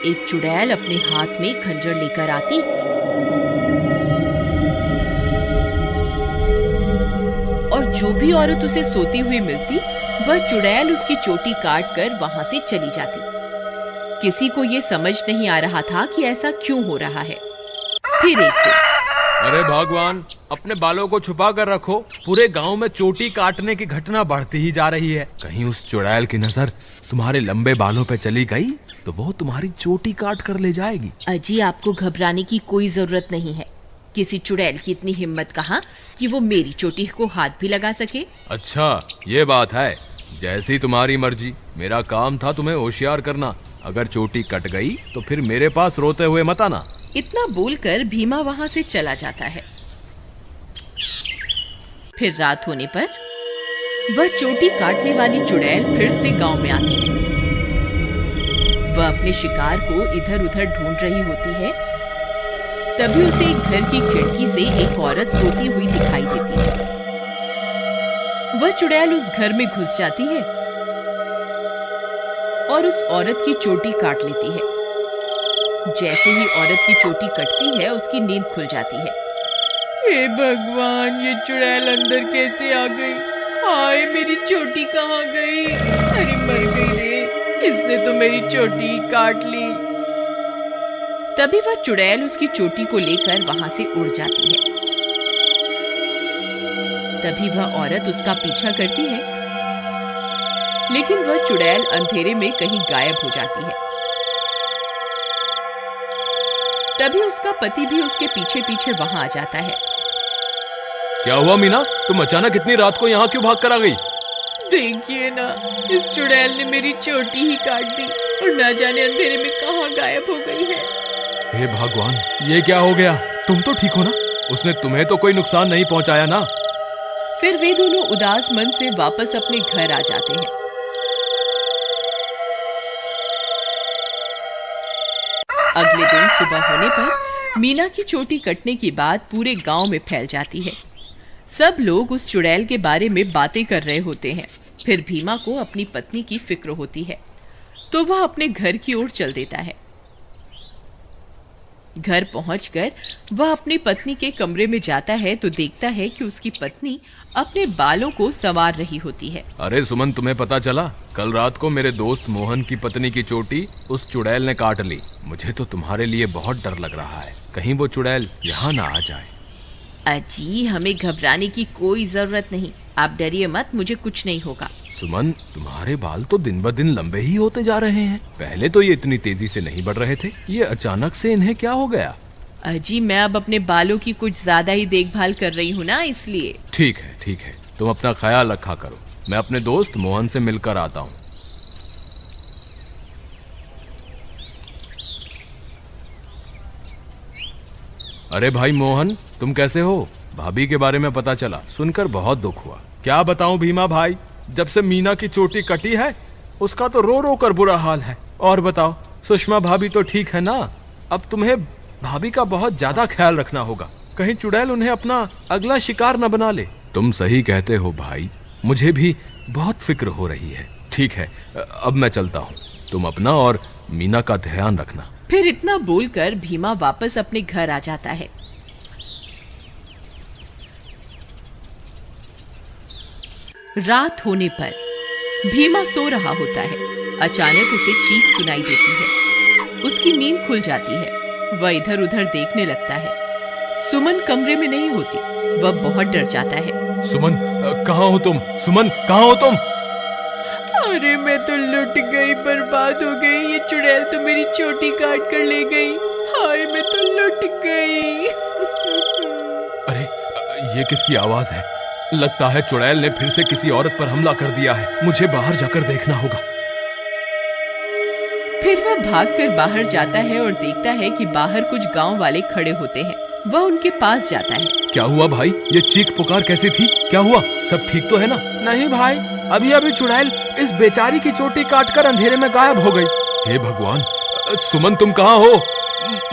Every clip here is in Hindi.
एक चुड़ैल अपने हाथ में खंजर लेकर आती और जो भी औरत उसे सोती हुई मिलती, वह चुड़ैल उसकी चोटी काट कर वहां से चली जाती। किसी को ये समझ नहीं आ रहा था कि ऐसा क्यों हो रहा है। फिर एक दिन, अरे भगवान, अपने बालों को छुपा कर रखो। पूरे गांव में चोटी काटने की घटना बढ़ती ही जा रही है। कहीं उस चुड़ैल की नजर तुम्हारे लंबे बालों पे चली गई तो वो तुम्हारी चोटी काट कर ले जाएगी। अजी, आपको घबराने की कोई जरूरत नहीं है। किसी चुड़ैल की इतनी हिम्मत कहाँ कि वो मेरी चोटी को हाथ भी लगा सके। अच्छा, ये बात है। जैसी तुम्हारी मर्जी। मेरा काम था तुम्हें होशियार करना। अगर चोटी कट गई तो फिर मेरे पास रोते हुए मत आना। इतना बोलकर भीमा वहां से चला जाता है। फिर रात होने पर वह चोटी काटने वाली चुड़ैल फिर से गांव में आती है। वह अपने शिकार को इधर उधर ढूंढ रही होती है। तभी उसे एक घर की खिड़की से एक औरत सोती हुई दिखाई देती है। वह चुड़ैल उस घर में घुस जाती है और उस औरत की चोटी काट लेती है। जैसे ही औरत की चोटी कटती है, उसकी नींद खुल जाती है। हे भगवान, ये चुड़ैल अंदर कैसे आ गई? हाय, मेरी चोटी कहाँ गई? अरे मर गई रे, इसने तो मेरी चोटी काट ली। तभी वह चुड़ैल उसकी चोटी को लेकर वहां से उड़ जाती है। तभी वह औरत उसका पीछा करती है, लेकिन वह चुड़ैल अंधेरे में कहीं गायब हो जाती है। तभी उसका पति भी उसके पीछे पीछे वहां आ जाता है। क्या हुआ मीना, तुम अचानक इतनी रात को यहाँ क्यों भाग कर आ गई? देखिए ना, इस चुड़ैल ने मेरी चोटी ही काट दी और न जाने अंधेरे में कहाँ गायब हो गई है। हे भगवान, ये क्या हो गया? तुम तो ठीक हो ना? उसने तुम्हें तो कोई नुकसान नहीं पहुंचाया ना? फिर वे दोनों उदास मन से वापस अपने घर आ जाते हैं। अगले दिन सुबह होने पर मीना की चोटी कटने की बात पूरे गांव में फैल जाती है। सब लोग उस चुड़ैल के बारे में बातें कर रहे होते हैं। फिर भीमा को अपनी पत्नी की फिक्र होती है, तो वह अपने घर की ओर चल देता है। घर पहुंचकर वह अपनी पत्नी के कमरे में जाता है तो देखता है कि उसकी पत्नी अपने बालों को संवार रही होती है। अरे सुमन, तुम्हें पता चला? कल रात को मेरे दोस्त मोहन की पत्नी की चोटी उस चुड़ैल ने काट ली। मुझे तो तुम्हारे लिए बहुत डर लग रहा है, कहीं वो चुड़ैल यहाँ ना आ जाए। अजी, हमें घबराने की कोई जरूरत नहीं। आप डरिए मत, मुझे कुछ नहीं होगा। सुमन, तुम्हारे बाल तो दिन ब दिन लंबे ही होते जा रहे हैं। पहले तो ये इतनी तेजी से नहीं बढ़ रहे थे। ये अचानक से इन्हें क्या हो गया? अजी, मैं अब अपने बालों की कुछ ज्यादा ही देखभाल कर रही हूँ ना, इसलिए। ठीक है, ठीक है, तुम अपना ख्याल रखा करो। मैं अपने दोस्त मोहन से मिलकर आता हूँ। अरे भाई मोहन, तुम कैसे हो? भाभी के बारे में पता चला, सुनकर बहुत दुख हुआ। क्या बताऊं भीमा भाई, जब से मीना की चोटी कटी है उसका तो रो रो कर बुरा हाल है। और बताओ, सुषमा भाभी तो ठीक है ना? अब तुम्हें भाभी का बहुत ज्यादा ख्याल रखना होगा, कहीं चुड़ैल उन्हें अपना अगला शिकार न बना ले। तुम सही कहते हो भाई, मुझे भी बहुत फिक्र हो रही है। ठीक है, अब मैं चलता हूँ। तुम अपना और मीना का ध्यान रखना। फिर इतना बोलकर भीमा वापस अपने घर आ जाता है। रात होने पर भीमा सो रहा होता है। अचानक उसे चीख सुनाई देती है। उसकी नींद खुल जाती है। वह इधर उधर देखने लगता है। सुमन कमरे में नहीं होती। वह बहुत डर जाता है। सुमन, कहाँ हो तुम? सुमन, कहाँ हो तुम? अरे, मैं तो लुट गई, बर्बाद हो गई। ये चुड़ैल तो मेरी चोटी काट कर ले गई। हाय, मैं तो लुट गई। अरे, ये किसकी आवाज है? लगता है चुड़ैल ने फिर से किसी औरत पर हमला कर दिया है। मुझे बाहर जाकर देखना होगा। फिर वह भागकर बाहर जाता है और देखता है कि बाहर कुछ गांव वाले खड़े होते हैं। वह उनके पास जाता है। क्या हुआ भाई? ये चीख पुकार कैसी थी? क्या हुआ? सब ठीक तो है ना? नहीं भाई, अभी अभी चुड़ैल इस बेचारी की चोटी काटकर अंधेरे में गायब हो गई। हे भगवान, सुमन तुम कहाँ हो?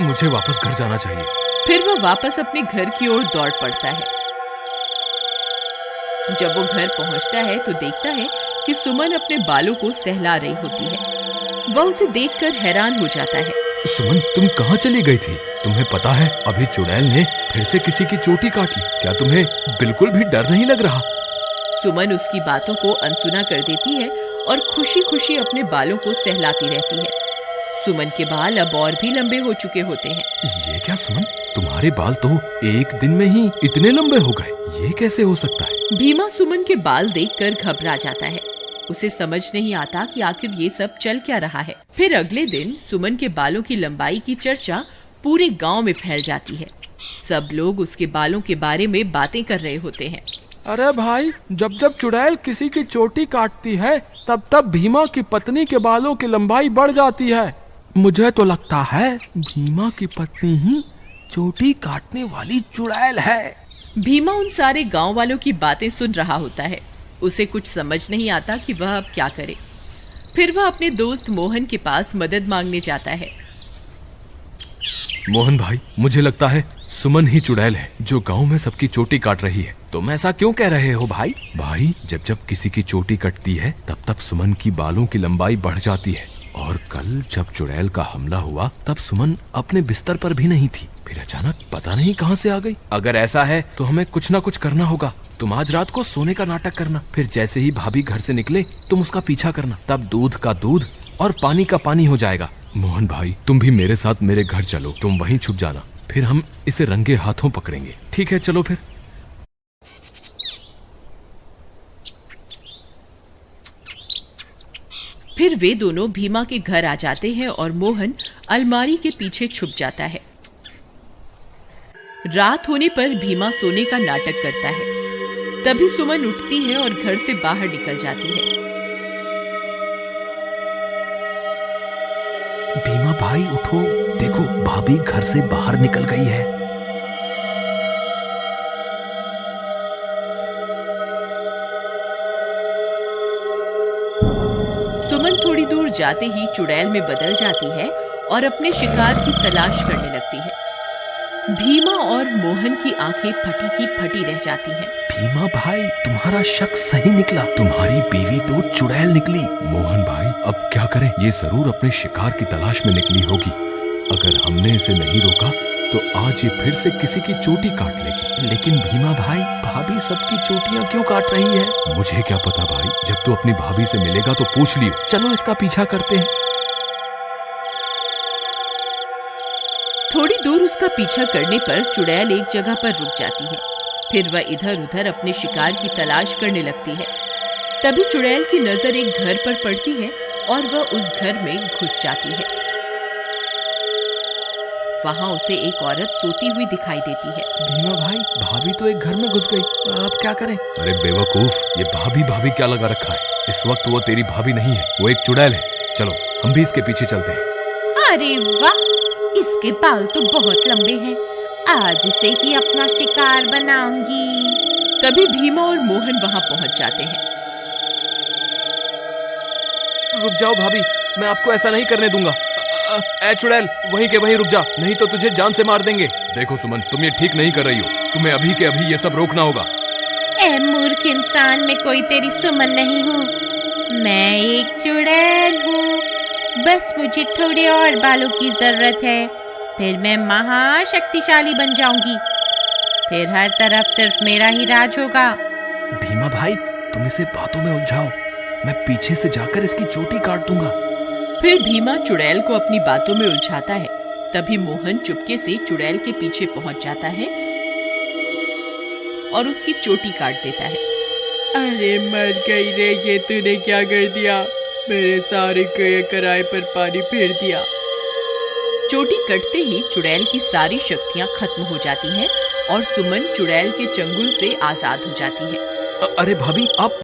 मुझे वापस घर जाना चाहिए। फिर वह वापस अपने घर की ओर दौड़ पड़ता है। जब वो घर पहुंचता है तो देखता है कि सुमन अपने बालों को सहला रही होती है। वह उसे देखकर हैरान हो जाता है। सुमन, तुम कहाँ चली गई थी? तुम्हें पता है अभी चुड़ैल ने फिर से किसी की चोटी काट ली। क्या तुम्हें बिल्कुल भी डर नहीं लग रहा? सुमन उसकी बातों को अनसुना कर देती है और खुशी खुशी अपने बालों को सहलाती रहती है। सुमन के बाल अब और भी लंबे हो चुके होते हैं। ये क्या सुमन, तुम्हारे बाल तो एक दिन में ही इतने लंबे हो गए, ये कैसे हो सकता है? भीमा सुमन के बाल देखकर घबरा जाता है। उसे समझ नहीं आता कि आखिर ये सब चल क्या रहा है। फिर अगले दिन सुमन के बालों की लंबाई की चर्चा पूरे गांव में फैल जाती है। सब लोग उसके बालों के बारे में बातें कर रहे होते हैं। अरे भाई, जब जब चुड़ैल किसी की चोटी काटती है तब तब भीमा की पत्नी के बालों की लंबाई बढ़ जाती है। मुझे तो लगता है भीमा की पत्नी ही चोटी काटने वाली चुड़ैल है। भीमा उन सारे गांव वालों की बातें सुन रहा होता है। उसे कुछ समझ नहीं आता कि वह अब क्या करे। फिर वह अपने दोस्त मोहन के पास मदद मांगने जाता है। मोहन भाई, मुझे लगता है सुमन ही चुड़ैल है जो गांव में सबकी चोटी काट रही है। तुम ऐसा क्यों कह रहे हो भाई? भाई, जब जब किसी की चोटी कटती है तब तब सुमन की बालों की लंबाई बढ़ जाती है। और कल जब चुड़ैल का हमला हुआ तब सुमन अपने बिस्तर पर भी नहीं थी, फिर अचानक पता नहीं कहां से आ गई। अगर ऐसा है तो हमें कुछ ना कुछ करना होगा। तुम आज रात को सोने का नाटक करना, फिर जैसे ही भाभी घर से निकले तुम उसका पीछा करना, तब दूध का दूध और पानी का पानी हो जाएगा। मोहन भाई, तुम भी मेरे साथ मेरे घर चलो, तुम वहीं छुप जाना, फिर हम इसे रंगे हाथों पकड़ेंगे। ठीक है, चलो फिर। फिर वे दोनों भीमा के घर आ जाते हैं और मोहन अलमारी के पीछे छुप जाता है। रात होने पर भीमा सोने का नाटक करता है। तभी सुमन उठती है और घर से बाहर निकल जाती है। भीमा भाई उठो, देखो भाभी घर से बाहर निकल गई है। सुमन थोड़ी दूर जाते ही चुड़ैल में बदल जाती है और अपने शिकार की तलाश करने लगती है। भीमा और मोहन की आंखें फटी की फटी रह जाती हैं। भीमा भाई, तुम्हारा शक सही निकला, तुम्हारी बीवी तो चुड़ैल निकली। मोहन भाई, अब क्या करें? ये जरूर अपने शिकार की तलाश में निकली होगी। अगर हमने इसे नहीं रोका तो आज ये फिर से किसी की चोटी काट लेगी। लेकिन भीमा भाई, भाभी सबकी चोटियां क्यों काट रही है? मुझे क्या पता भाई, जब तू अपनी भाभी से मिलेगा तो पूछ लियो। चलो इसका पीछा करते हैं। थोड़ी दूर उसका पीछा करने पर चुड़ैल एक जगह पर रुक जाती है। फिर वह इधर उधर अपने शिकार की तलाश करने लगती है। तभी चुड़ैल की नजर एक घर पर पड़ती है और वह उस घर में घुस जाती है। वहां उसे एक औरत सोती हुई दिखाई देती है। भीमा भाई, भाभी तो एक घर में घुस गई, अब क्या करें? अरे बेवकूफ, ये भाभी भाभी क्या लगा रखा है? इस वक्त वो तेरी भाभी नहीं है, वो एक चुड़ैल है। चलो हम भी इसके पीछे चलते हैं। अरे वाह, इसके बाल तो बहुत लंबे हैं, आज इसे ही अपना शिकार बनाऊंगी। तभी भीमा और मोहन वहां पहुंच जाते हैं। रुक जाओ भाभी, मैं आपको ऐसा नहीं करने दूंगा। ए चुड़ैल, वहीं के वहीं रुक जा, नहीं तो तुझे जान से मार देंगे। देखो सुमन, तुम ये ठीक नहीं कर रही हो, तुम्हें अभी के अभी ये सब रोकना होगा। ए मूर्ख इंसान, मैं कोई तेरी सुमन नहीं हूँ, मैं एक चुड़ैल हूँ। बस मुझे थोड़े और बालों की जरूरत है, फिर मैं महाशक्तिशाली बन जाऊंगी। फिर हर तरफ सिर्फ मेरा ही राज होगा। भीमा भाई, तुम इसे बातों में उलझाओ, मैं पीछे से जाकर इसकी चोटी काट दूंगा। फिर भीमा चुड़ैल को अपनी बातों में उलझाता है। तभी मोहन चुपके से चुड़ैल के पीछे पहुंच जाता है और उसकी चोटी काट देता है। अरे मर गई रे, ये तूने क्या कर दिया? मेरे सारे कराए पर पानी फेर दिया। चोटी कटते ही चुड़ैल की सारी शक्तियां खत्म हो जाती हैं और सुमन चुड़ैल के चंगुल से आजाद हो जाती है। अरे भाभी, आप